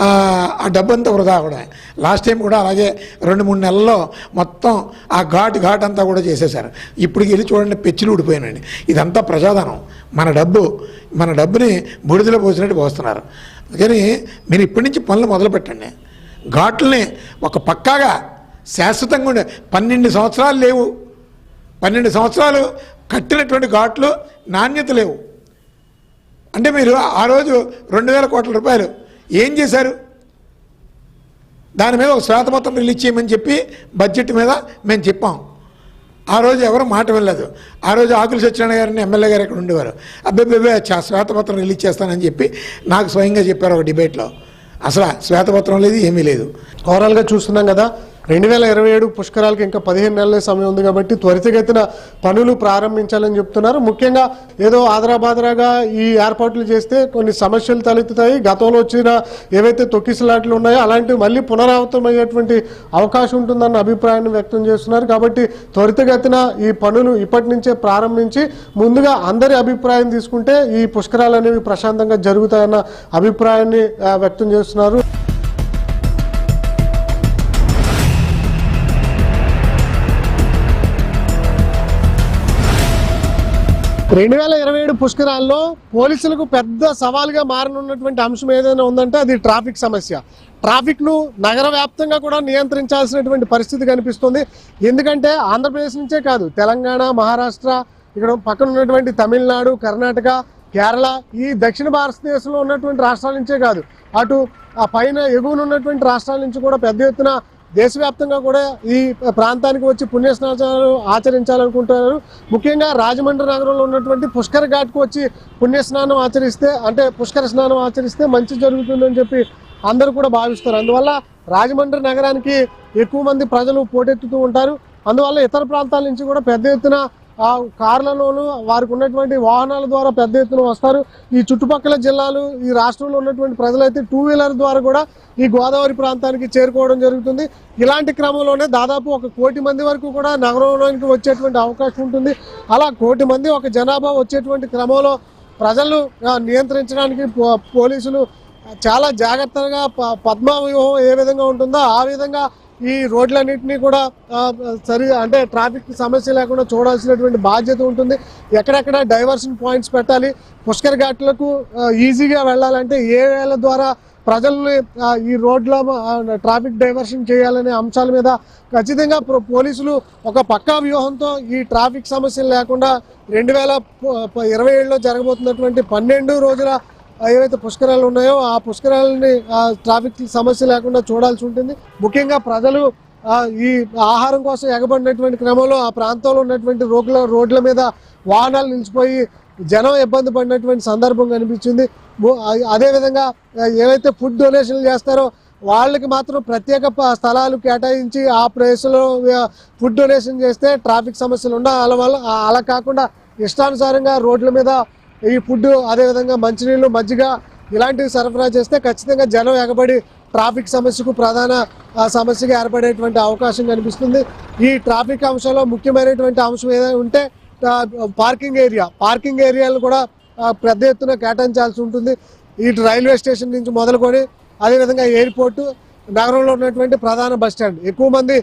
S3: ఆ డబ్బంతా వృధా కూడా. లాస్ట్ టైం కూడా అలాగే 2-3 నెలల్లో మొత్తం ఆ ఘాట్ అంతా కూడా చేసేశారు. ఇప్పటికి వెళ్ళి చూడండి, పెచ్చులు ఊడిపోయినండి. ఇదంతా ప్రజాధనం, మన డబ్బుని బూడిదలో పోసినట్టు పోస్తున్నారు. అందుకని మీరు ఇప్పటి నుంచి పనులు మొదలు పెట్టండి. ఘాట్లని ఒక పక్కాగా శాశ్వతంగా ఉండే 12 సంవత్సరాలు లేవు, 12 సంవత్సరాలు కట్టినటువంటి ఘాట్లు నాణ్యత లేవు. అంటే మీరు ఆ రోజు 2,000 కోట్ల రూపాయలు ఏం చేశారు? దాని మీద ఒక శ్వేతపత్రం రిలీజ్ చేయమని చెప్పి బడ్జెట్ మీద మేము చెప్పాం. ఆ రోజు ఎవరు మాట వెళ్ళలేదు. ఆ రోజు ఆకుల సత్యనారాయణ గారిని ఎమ్మెల్యే గారు ఇక్కడ ఉండేవారు. అబ్బాయి శ్వేతపత్రం రిలీజ్ చేస్తానని చెప్పి నాకు స్వయంగా చెప్పారు ఒక డిబేట్లో. అసలు శ్వేతపత్రం లేదు, ఏమీ లేదు.
S2: ఓవరాల్గా చూస్తున్నాం కదా, 2027 పుష్కరాలకు ఇంకా 15 నెలల సమయం ఉంది కాబట్టి త్వరితగతిన పనులు ప్రారంభించాలని చెప్తున్నారు. ముఖ్యంగా ఏదో ఆదరాబాదరాగా ఈ ఏర్పాట్లు చేస్తే కొన్ని సమస్యలు తలెత్తుతాయి. గతంలో వచ్చిన ఏవైతే తొక్కిసలాట్లు ఉన్నాయో అలాంటివి మళ్ళీ పునరావృతమయ్యేటువంటి అవకాశం ఉంటుందన్న అభిప్రాయాన్ని వ్యక్తం చేస్తున్నారు. కాబట్టి త్వరితగతిన ఈ పనులు ఇప్పటి నుంచే ప్రారంభించి ముందుగా అందరి అభిప్రాయం తీసుకుంటే ఈ పుష్కరాలు అనేవి ప్రశాంతంగా జరుగుతాయన్న అభిప్రాయాన్ని వ్యక్తం చేస్తున్నారు. 2027 పుష్కరాల్లో పోలీసులకు పెద్ద సవాల్గా మారనున్నటువంటి అంశం ఏదైనా ఉందంటే అది ట్రాఫిక్ సమస్య. ట్రాఫిక్ను నగర వ్యాప్తంగా కూడా నియంత్రించాల్సినటువంటి పరిస్థితి కనిపిస్తుంది. ఎందుకంటే ఆంధ్రప్రదేశ్ నుంచే కాదు, తెలంగాణ, మహారాష్ట్ర, ఇక్కడ పక్కన ఉన్నటువంటి తమిళనాడు, కర్ణాటక, కేరళ, ఈ దక్షిణ భారతదేశంలో ఉన్నటువంటి రాష్ట్రాల నుంచే కాదు, అటు ఆ పైన ఎగువన ఉన్నటువంటి రాష్ట్రాల నుంచి కూడా పెద్ద ఎత్తున దేశవ్యాప్తంగా కూడా ఈ ప్రాంతానికి వచ్చి పుణ్యస్నానాలు ఆచరించాలనుకుంటున్నారు. ముఖ్యంగా రాజమండ్రి నగరంలో ఉన్నటువంటి పుష్కర్ ఘాట్కు వచ్చి పుణ్యస్నానం ఆచరిస్తే, అంటే పుష్కర స్నానం ఆచరిస్తే మంచి జరుగుతుందని చెప్పి అందరూ కూడా భావిస్తారు. అందువల్ల రాజమండ్రి నగరానికి ఎక్కువ మంది ప్రజలు పోటెత్తుతూ ఉంటారు. అందువల్ల ఇతర ప్రాంతాల నుంచి కూడా పెద్ద ఎత్తున ఆ కార్లలోనూ వారికి ఉన్నటువంటి వాహనాల ద్వారా పెద్ద ఎత్తున వస్తారు. ఈ చుట్టుపక్కల జిల్లాలు, ఈ రాష్ట్రంలో ఉన్నటువంటి ప్రజలైతే 2 వీలర్ ద్వారా కూడా ఈ గోదావరి ప్రాంతానికి చేరుకోవడం జరుగుతుంది. ఇలాంటి క్రమంలోనే దాదాపు 1 కోటి మంది వరకు కూడా నగరంలోనికి వచ్చేటువంటి అవకాశం ఉంటుంది. అలా 1 కోటి మంది ఒక జనాభా వచ్చేటువంటి క్రమంలో ప్రజలు నియంత్రించడానికి పోలీసులు చాలా జాగ్రత్తగా పద్మా వ్యూహం ఏ విధంగా ఉంటుందో ఆ విధంగా ఈ రోడ్లన్నింటినీ కూడా అంటే ట్రాఫిక్ సమస్య లేకుండా చూడాల్సినటువంటి బాధ్యత ఉంటుంది. ఎక్కడెక్కడ డైవర్షన్ పాయింట్స్ పెట్టాలి, పుష్కర్ ఘాట్లకు ఈజీగా వెళ్ళాలంటే ఏ వేళ ద్వారా ప్రజల్ని ఈ రోడ్ల ట్రాఫిక్ డైవర్షన్ చేయాలనే అంశాల మీద ఖచ్చితంగా పోలీసులు ఒక పక్కా వ్యూహంతో ఈ ట్రాఫిక్ సమస్యలు లేకుండా 2027లో జరగబోతున్నటువంటి 12 రోజుల ఏవైతే పుష్కరాలు ఉన్నాయో ఆ పుష్కరాలని ట్రాఫిక్ సమస్య లేకుండా చూడాల్సి ఉంటుంది. ముఖ్యంగా ప్రజలు ఈ ఆహారం కోసం ఎగబడినటువంటి క్రమంలో ఆ ప్రాంతంలో ఉన్నటువంటి రోడ్ల మీద వాహనాలు నిలిచిపోయి జనం ఇబ్బంది పడినటువంటి సందర్భం కనిపించింది. అదేవిధంగా ఏవైతే ఫుడ్ డొనేషన్లు చేస్తారో వాళ్ళకి మాత్రం ప్రత్యేక స్థలాలు కేటాయించి ఆ ప్లేస్లో ఫుడ్ డొనేషన్ చేస్తే ట్రాఫిక్ సమస్యలు ఉండవు. అలా కాకుండా ఇష్టానుసారంగా రోడ్ల మీద ఈ ఫుడ్, అదేవిధంగా మంచినీళ్ళు, మజ్జిగ ఇలాంటివి సరఫరా చేస్తే ఖచ్చితంగా జనం ఎగబడి ట్రాఫిక్ సమస్యకు ప్రధాన సమస్యగా ఏర్పడేటువంటి అవకాశం కనిపిస్తుంది. ఈ ట్రాఫిక్ అంశంలో ముఖ్యమైనటువంటి అంశం ఏదైనా ఉంటే పార్కింగ్ ఏరియాలు కూడా పెద్ద ఎత్తున కేటాయించాల్సి ఉంటుంది. ఇటు రైల్వే స్టేషన్ నుంచి మొదలుకొని అదేవిధంగా ఎయిర్పోర్టు, నగరంలో ఉన్నటువంటి ప్రధాన బస్ స్టాండ్, ఎక్కువ మంది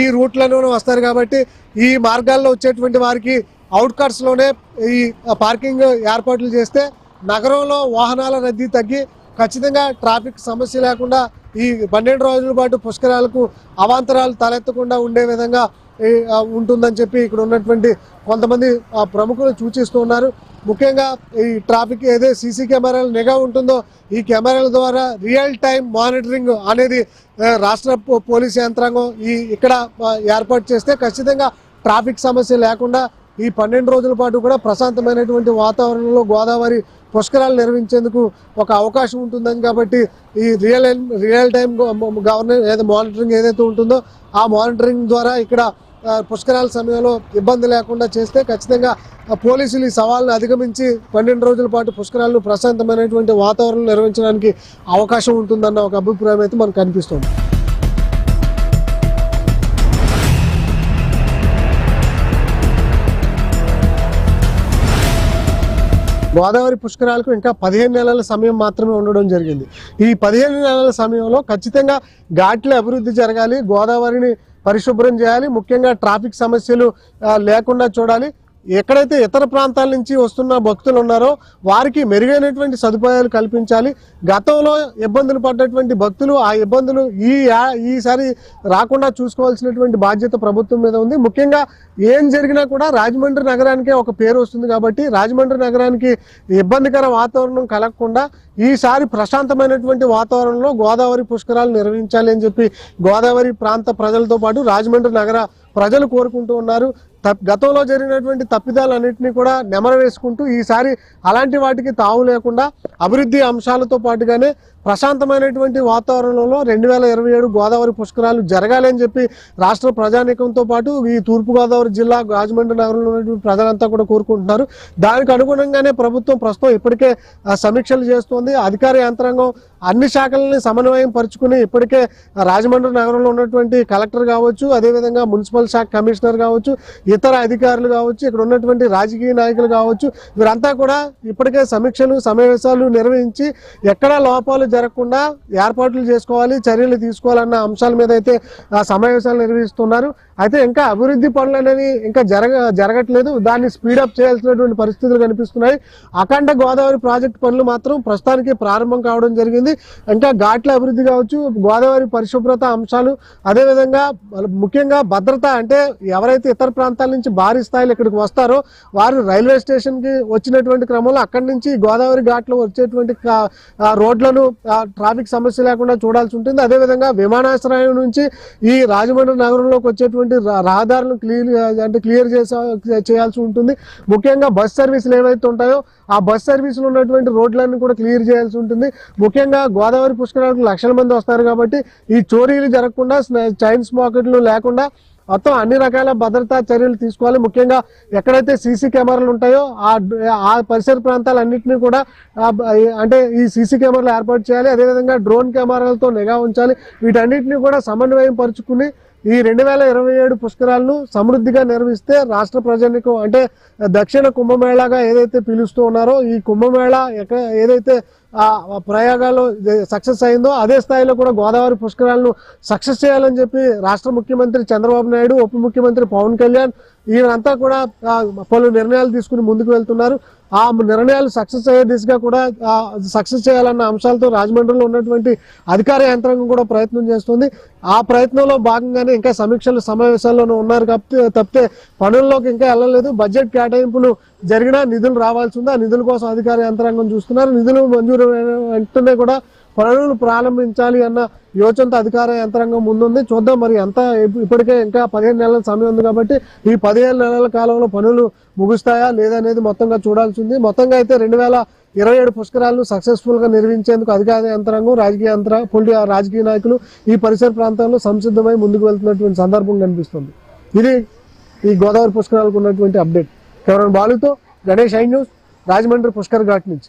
S2: ఈ రూట్లలోనే వస్తారు కాబట్టి ఈ మార్గాల్లో వచ్చేటువంటి వారికి అవుట్కట్స్లోనే ఈ పార్కింగ్ ఏర్పాట్లు చేస్తే నగరంలో వాహనాల రద్దీ తగ్గి ఖచ్చితంగా ట్రాఫిక్ సమస్య లేకుండా ఈ 12 రోజుల పాటు పుష్కరాలకు అవాంతరాలు తలెత్తకుండా ఉండే విధంగా ఉంటుందని చెప్పి ఇక్కడ ఉన్నటువంటి కొంతమంది ప్రముఖులు సూచిస్తూ ఉన్నారు. ముఖ్యంగా ఈ ట్రాఫిక్ ఏదైతే సీసీ కెమెరాల నిఘా ఉంటుందో ఈ కెమెరాల ద్వారా రియల్ టైం మానిటరింగ్ అనేది రాష్ట్ర పోలీస్ యంత్రాంగం ఇక్కడ ఏర్పాటు చేస్తే ఖచ్చితంగా ట్రాఫిక్ సమస్య లేకుండా ఈ 12 రోజుల పాటు కూడా ప్రశాంతమైనటువంటి వాతావరణంలో గోదావరి పుష్కరాలు నిర్వహించేందుకు ఒక అవకాశం ఉంటుందని కాబట్టి ఈ రియల్ టైం మానిటరింగ్ ఏదైతే ఉంటుందో ఆ మానిటరింగ్ ద్వారా ఇక్కడ పుష్కరాల సమయంలో ఇబ్బంది లేకుండా చేస్తే ఖచ్చితంగా పోలీసులు ఈ సవాళ్ళను అధిగమించి 12 రోజుల పాటు పుష్కరాలను ప్రశాంతమైనటువంటి వాతావరణం నిర్వహించడానికి అవకాశం ఉంటుందన్న ఒక అభిప్రాయం అయితే మనకు కనిపిస్తుంది. గోదావరి పుష్కరాలకు ఇంకా 15 నెలల సమయం మాత్రమే ఉండడం జరిగింది. ఈ 15 నెలల సమయంలో ఖచ్చితంగా ఘాట్ల అభివృద్ధి జరగాలి, గోదావరిని పరిశుభ్రం చేయాలి, ముఖ్యంగా ట్రాఫిక్ సమస్యలు లేకుండా చూడాలి. ఎక్కడైతే ఇతర ప్రాంతాల నుంచి వస్తున్న భక్తులు ఉన్నారో వారికి మెరుగైనటువంటి సదుపాయాలు కల్పించాలి. గతంలో ఇబ్బందులు పడ్డటువంటి భక్తులు ఆ ఇబ్బందులు ఈసారి రాకుండా చూసుకోవాల్సినటువంటి బాధ్యత ప్రభుత్వం మీద ఉంది. ముఖ్యంగా ఏం జరిగినా కూడా రాజమండ్రి నగరానికే ఒక పేరు వస్తుంది కాబట్టి రాజమండ్రి నగరానికి ఇబ్బందికర వాతావరణం కలగకుండా ఈసారి ప్రశాంతమైనటువంటి వాతావరణంలో గోదావరి పుష్కరాలు నిర్వహించాలి అని చెప్పి గోదావరి ప్రాంత ప్రజలతో పాటు రాజమండ్రి నగర ప్రజలు కోరుకుంటూ ఉన్నారు. గతంలో జరిగినటువంటి తప్పిదాలన్నింటినీ కూడా నెమరు వేసుకుంటూ ఈసారి అలాంటి వాటికి తావు లేకుండా అభివృద్ధి అంశాలతో పాటుగానే ప్రశాంతమైనటువంటి వాతావరణంలో 2027 గోదావరి పుష్కరాలు జరగాలి అని చెప్పి రాష్ట్ర ప్రజానీకంతో పాటు ఈ తూర్పుగోదావరి జిల్లా రాజమండ్రి నగరంలో ఉన్నటువంటి ప్రజలంతా కూడా కోరుకుంటున్నారు. దానికి అనుగుణంగానే ప్రభుత్వం ప్రస్తుతం ఇప్పటికే సమీక్షలు చేస్తోంది. అధికార యంత్రాంగం అన్ని శాఖలని సమన్వయం పరుచుకుని ఇప్పటికే రాజమండ్రి నగరంలో ఉన్నటువంటి కలెక్టర్ కావచ్చు, అదేవిధంగా మున్సిపల్ శాఖ కమిషనర్ కావచ్చు, ఇతర అధికారులు కావచ్చు, ఇక్కడ ఉన్నటువంటి రాజకీయ నాయకులు కావచ్చు, వీరంతా కూడా ఇప్పటికే సమీక్షలు సమావేశాలు నిర్వహించి ఎక్కడా లోపాలు జరగకుండా ఏర్పాట్లు చేసుకోవాలి, చర్యలు తీసుకోవాలన్న అంశాల మీద అయితే సమావేశాలు నిర్వహిస్తున్నారు. అయితే ఇంకా అభివృద్ధి పనులు అనేవి ఇంకా జరగట్లేదు. దాన్ని స్పీడప్ చేయాల్సినటువంటి పరిస్థితులు కనిపిస్తున్నాయి. అఖండ గోదావరి ప్రాజెక్టు పనులు మాత్రం ప్రస్తుతానికి ప్రారంభం కావడం జరిగింది. ఇంకా ఘాట్ల అభివృద్ధి కావచ్చు, గోదావరి పరిశుభ్రత అంశాలు, అదేవిధంగా ముఖ్యంగా భద్రత, అంటే ఎవరైతే ఇతర ప్రాంతాల నుంచి భారీ స్థాయిలో ఇక్కడికి వస్తారో వారు రైల్వే స్టేషన్కి వచ్చినటువంటి క్రమంలో అక్కడి నుంచి గోదావరి ఘాట్లో వచ్చేటువంటి రోడ్లను ట్రాఫిక్ సమస్య లేకుండా చూడాల్సి ఉంటుంది. అదేవిధంగా విమానాశ్రయం నుంచి ఈ రాజమండ్రి నగరంలోకి వచ్చేటువంటి రహదారులను క్లియర్ చేయాల్సి ఉంటుంది. ముఖ్యంగా బస్ సర్వీసులు ఏవైతే ఉంటాయో ఆ బస్ సర్వీసులు ఉన్నటువంటి రోడ్లన్నీ కూడా క్లియర్ చేయాల్సి ఉంటుంది. ముఖ్యంగా గోదావరి పుష్కరాలకు లక్షల మంది వస్తారు కాబట్టి ఈ చోరీలు జరగకుండా, చైన్ స్మాకెట్లు లేకుండా మొత్తం అన్ని రకాల భద్రతా చర్యలు తీసుకోవాలి. ముఖ్యంగా ఎక్కడైతే సీసీ కెమెరాలు ఉంటాయో ఆ పరిసర ప్రాంతాలన్నింటినీ కూడా అంటే ఈ సీసీ కెమెరాలు ఏర్పాటు చేయాలి. అదేవిధంగా డ్రోన్ కెమెరాలతో నిఘా ఉంచాలి. వీటన్నిటిని కూడా సమన్వయం పరుచుకుని ఈ 2027 పుష్కరాలను సమృద్ధిగా నిర్వహిస్తే రాష్ట్ర ప్రజలకు, అంటే దక్షిణ కుంభమేళాగా ఏదైతే పిలుస్తూ ఉన్నారో ఈ కుంభమేళా ఏదైతే ప్రయాగాల్లో సక్సెస్ అయిందో అదే స్థాయిలో కూడా గోదావరి పుష్కరాలను సక్సెస్ చేయాలని చెప్పి రాష్ట్ర ముఖ్యమంత్రి చంద్రబాబు నాయుడు, ఉప ముఖ్యమంత్రి పవన్ కళ్యాణ్ వీరంతా కూడా పలు నిర్ణయాలు తీసుకుని ముందుకు వెళ్తున్నారు. ఆ నిర్ణయాలు సక్సెస్ అయ్యే దిశగా కూడా సక్సెస్ చేయాలన్న అంశాలతో రాజమండ్రిలో ఉన్నటువంటి అధికార యంత్రాంగం కూడా ప్రయత్నం చేస్తుంది. ఆ ప్రయత్నంలో భాగంగానే ఇంకా సమీక్షలు సమావేశాల్లోనూ ఉన్నారు తప్పితే పనుల్లోకి ఇంకా వెళ్ళలేదు. బడ్జెట్ కేటాయింపులు జరిగినా నిధులు రావాల్సి ఉంది. ఆ నిధుల కోసం అధికార యంత్రాంగం చూస్తున్నారు. నిధులు మంజూరు వెంటనే కూడా పనులు ప్రారంభించాలి అన్న యోచనతో అధికార యంత్రాంగం ముందుంది. చూద్దాం మరి ఎంత, ఇప్పటికే ఇంకా 15 నెలల సమయం ఉంది కాబట్టి ఈ 15 నెలల కాలంలో పనులు ముగుస్తాయా లేదనేది మొత్తంగా చూడాల్సి ఉంది. మొత్తంగా అయితే 2027 పుష్కరాలను సక్సెస్ఫుల్ గా నిర్వహించేందుకు అధికార యంత్రాంగం, రాజకీయ నాయకులు ఈ పరిసర ప్రాంతాల్లో సంసిద్ధమై ముందుకు వెళ్తున్నటువంటి సందర్భం కనిపిస్తుంది. ఇది ఈ గోదావరి పుష్కరాలకు ఉన్నటువంటి అప్డేట్. కెమెరామెన్ బాలుతో గణేష్, ఐ న్యూస్, రాజమండ్రి పుష్కర్ ఘాట్ నుంచి.